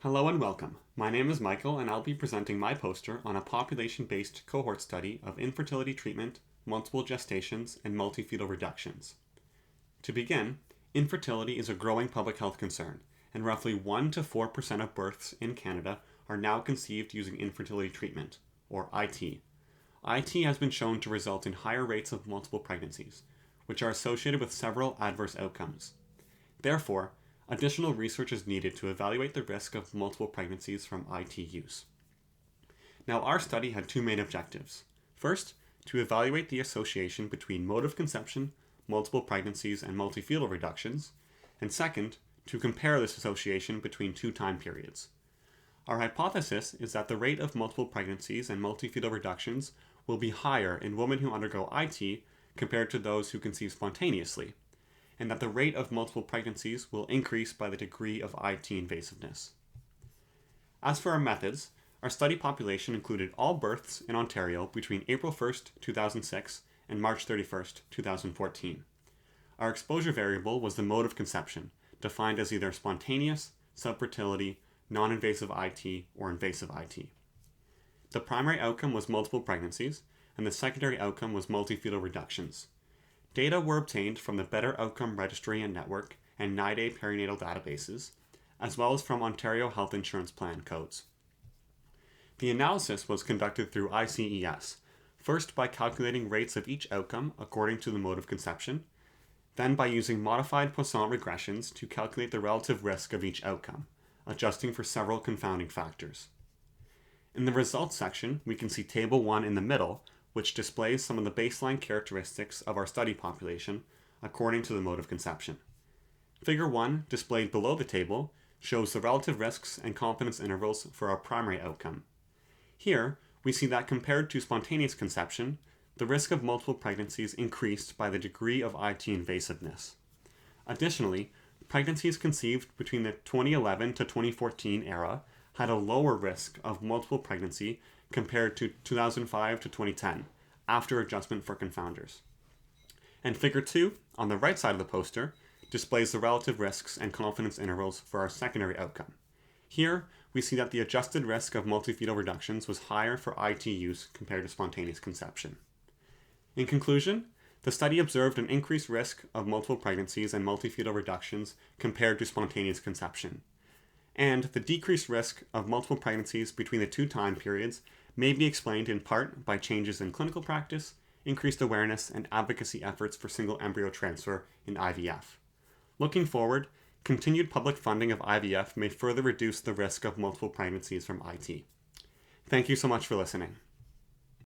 Hello and welcome. My name is Michael and I'll be presenting my poster on a population-based cohort study of infertility treatment, multiple gestations, and multifetal reductions. To begin, infertility is a growing public health concern, and roughly 1 to 4% of births in Canada are now conceived using infertility treatment, or IT. IT has been shown to result in higher rates of multiple pregnancies, which are associated with several adverse outcomes. Therefore, additional research is needed to evaluate the risk of multiple pregnancies from IT use. Now, our study had two main objectives. First, to evaluate the association between mode of conception, multiple pregnancies, and multifetal reductions, and second, to compare this association between two time periods. Our hypothesis is that the rate of multiple pregnancies and multifetal reductions will be higher in women who undergo IT compared to those who conceive spontaneously, and that the rate of multiple pregnancies will increase by the degree of IT invasiveness. As for our methods, our study population included all births in Ontario between April 1st, 2006 and March 31st, 2014. Our exposure variable was the mode of conception, defined as either spontaneous, subfertility, non-invasive IT, or invasive IT. The primary outcome was multiple pregnancies, and the secondary outcome was multifetal reductions. Data were obtained from the Better Outcome Registry and Network and NIDA perinatal databases, as well as from Ontario Health Insurance Plan codes. The analysis was conducted through ICES, first by calculating rates of each outcome according to the mode of conception, then by using modified Poisson regressions to calculate the relative risk of each outcome, adjusting for several confounding factors. In the results section, we can see Table 1 in the middle, which displays some of the baseline characteristics of our study population according to the mode of conception. Figure 1, displayed below the table, shows the relative risks and confidence intervals for our primary outcome. Here, we see that compared to spontaneous conception, the risk of multiple pregnancies increased by the degree of IT invasiveness. Additionally, pregnancies conceived between the 2011 to 2014 era had a lower risk of multiple pregnancy compared to 2005 to 2010, after adjustment for confounders. And Figure 2, on the right side of the poster, displays the relative risks and confidence intervals for our secondary outcome. Here, we see that the adjusted risk of multifetal reductions was higher for IT use compared to spontaneous conception. In conclusion, the study observed an increased risk of multiple pregnancies and multifetal reductions compared to spontaneous conception. And the decreased risk of multiple pregnancies between the two time periods may be explained in part by changes in clinical practice, increased awareness, and advocacy efforts for single embryo transfer in IVF. Looking forward, continued public funding of IVF may further reduce the risk of multiple pregnancies from IT. Thank you so much for listening.